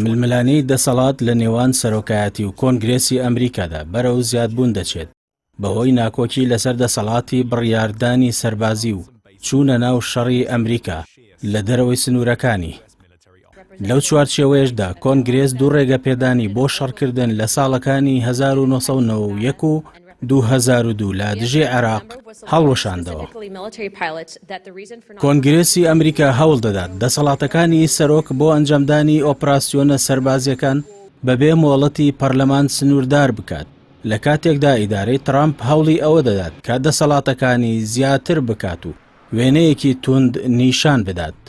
ململانی دەسەڵات لە نێوان سەرۆکایەتی و کۆنگرێسی ئەمریکادا بەرەو زیادبوون دەچێت بەهۆی ناکۆکی لەسەر دەسەڵاتی بڕیاردانی سەربازی و چوونە ناو شەڕی ئەمریکا لە دەرەوەی سنوورەکانی. لەو چوارچێوەیەشدا کۆنگرێس دوو ڕێگەپێدانی بۆ شەڕکردن لە ساڵەکانی 1991 و 2002 لە دژی عێراق هەڵوەشاندەوە. کۆنگرێسی ئەمریکا هەوڵ دەدات دەسەڵاتەکانی سەرۆک بۆ ئەنجامدانی ئۆپراسیۆنە سەربازیەکان بەبێ مۆڵەتی پەرلەمان سنووردار بکات، لە کاتێکدا ئیدارەی ترامپ هەوڵی ئەوە دەدات کە دەسەڵاتەکانی زیاتر بکات و وێنەیەکی توند نیشان بدات.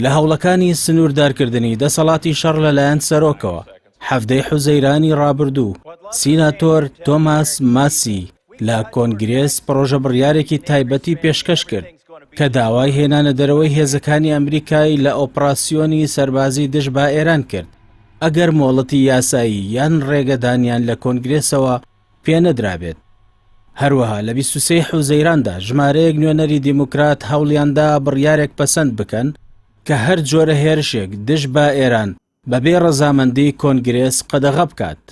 لە هەوڵەکانی سنووردارکردنی دەسەڵاتی شەڕ لەلایەن سەرۆکەوە، هەفتەی حوزەیرانی ڕابردوو سیناتۆر تۆماس ماسی لە کۆنگرێس پڕۆژە بڕیارێکی تایبەتی پێشکەش کرد کە داوای هێنانە دەرەوەی هێزەکانی ئەمریکای لە ئۆپراسیۆنی سەربازی دژ با ئێران کرد ئەگەر مۆڵەتی یاسایی یان ڕێگەدانیان لە کۆنگرێسەوە پێنەدرابێت. هەروەها لە 23 حوزەیراندا ژمارەیەک نوێنەری دیموکرات هەوڵیاندا بڕیارێک پەسەند بکەن کە هەر جۆرە هێرشێک دژ با ئێران بەبێ ڕەزامەندی کۆنگرێس قەدەغە بکات.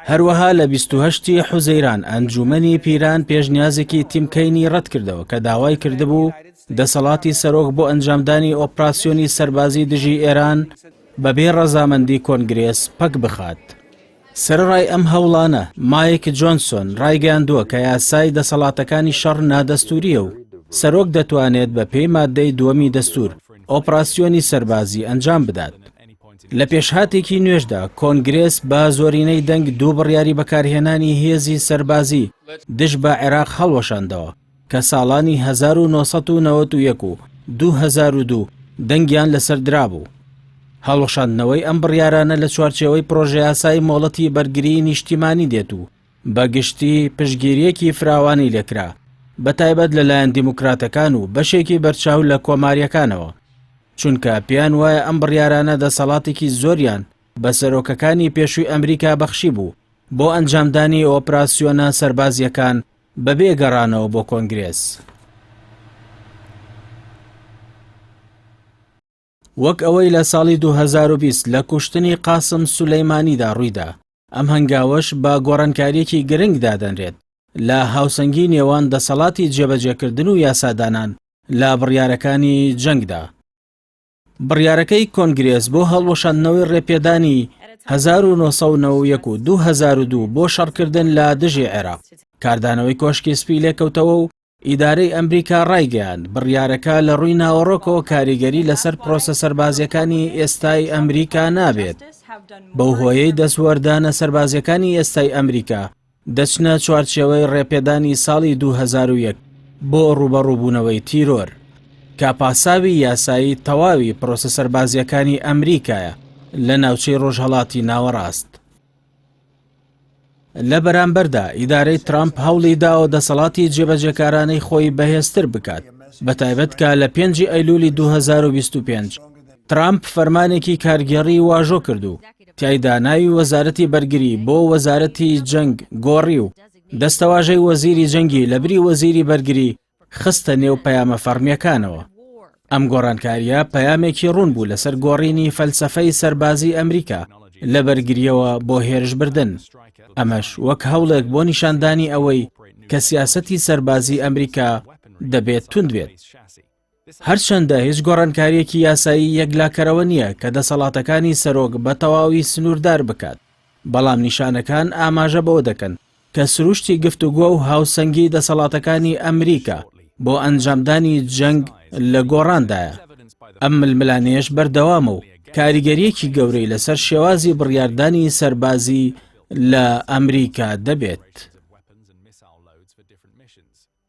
هەروەها لە 28 حوزەیران ئەنجومەنی پیران پێشنیازێکی تیمکەینی ڕەت کردەوە کە داوای کردبوو دەسەڵاتی سەرۆک بۆ ئەنجامدانی ئۆپراسیۆنی سەربازی دژی ئێران بەبێ ڕەزامەندی کۆنگرێس پەک بخات. سەرڕای ئەم هەوڵانە مایک جۆنسۆن ڕایگەیاندووە کە یاسای دەسەڵاتەکانی شەڕ نادەستوریە و سەرۆک دەتوانێت بە پێی مادەی دووەمی دەستور ئۆپراسیۆنی سەربازی ئەنجام بدات. لە پێشهاتێکی نوێژدا کۆنگرێس بە زۆرینەی دەنگ دوو بڕیاری بەکارهێنانی هێزی سەربازی دژ بە عێراق هەڵوەشاندەوە کە ساڵانی 1991 و 2002 دەنگیان لەسەر درابوو. هەڵوەشاندنەوەی ئەم بڕیارانە لە چوارچێوەی پرۆژە یاسای مۆڵەتی بەرگری نیشتیمانی دێت و بەگشتی پشتگیریەکی فراوانی لێکرا بەتایبەت لەلایەن دیموکراتەکان و بەشێکی بەرچاو لە کۆماریەکانەوە، چونکە پێیان وایە ئەم بڕیارانە دەسەڵاتێکی زۆریان بە سەرۆکەکانی پێشووی ئەمریکا بەخشی بوو بۆ ئەنجامدانی ئۆپراسیۆنە سەربازیەکان بەبێ گەڕانەوە بۆ کۆنگرێس. وەک ئەوەی لە ساڵی 2020 لە کوشتنی قاسم سولەیمانیدا ڕوویدا، ئەم هەنگاوەش بە گۆڕانکاریەکی گرنگ دادەنرێت لە هاوسەنگی نێوان دەسەڵاتی جێبەجێکردن و یاسادانان لە بڕیارەکانی جەنگدا. بڕیارەکەی کۆنگرێس بۆ هەڵوەشاندنەوەی ڕێپێدانی 1991 و 2002 بۆ شەڕکردن لە دژی عێراق کاردانەوەی کۆشکی سپی لێکەوتەوە و ئیدارەی ئەمریکا ڕایگەیاند بڕیارەکە لە ڕووی ناوەڕۆکەوە کاریگەری لەسەر پرۆسە سەربازیەکانی ئێستای ئەمریکا نابێت. بەو هۆیەی دەسوەردانە سەربازیەکانی ئێستای ئەمریکا دەچنە چوارچێوەی ڕێپێدانی ساڵی 2001 بۆ ڕوبەڕووبوونەوەی تیرۆر کە پاساوی یاسایی تەواوی پرۆسە سەربازیەکانی ئەمریکایە لە ناوچەی ڕۆژهەڵاتی ناوەڕاست. لە بەرامبەردا ئیدارەی ترامپ هەوڵی داوە دەسەڵاتی جێبەجێکارانەی خۆی بەهێزتر بکات، بەتایبەت کە لە 5 ئەیلولی 2025 ترامپ فەرمانێکی کارگێڕی واژۆ کردو تیایدا ناوی وەزارەتی بەرگری بۆ وەزارەتی جەنگ گۆڕی و دەستەواژەی وەزیری جەنگی لە بری وەزیری بەرگری خستە نێو پەیامە فەرمیەکانەوە. ئەم گۆڕانکاریە پەیامێکی ڕوون بوو لەسەر گۆڕینی فەلسەفەی سەربازی ئەمریکا لە بەرگریەوە بۆ هێرشبردن. ئەمەش وەک هەوڵێک بۆ نیشاندانی ئەوەی کە سیاسەتی سەربازی ئەمریکا دەبێت تند بێت. هەرچەندە هیچ گۆڕانکاریەکی یاسایی یەکلاکەرەوە نییە کە دەسەڵاتەکانی سەرۆک بە تەواوی سنووردار بکات، بەڵام نیشانەکان ئاماژە بەوە دەکەن کە سروشتی گفتوگۆ و هاوسەنگی دەسەڵاتەکانی ئەمریکا بۆ ئەنجامدانی جەنگ لە گۆڕاندایە. ئەم ململانەیەش بەردەوامە و کاریگەریەکی گەورەی لەسەر شێوازی بڕیاردانی سەربازی لە ئەمریکا دەبێت.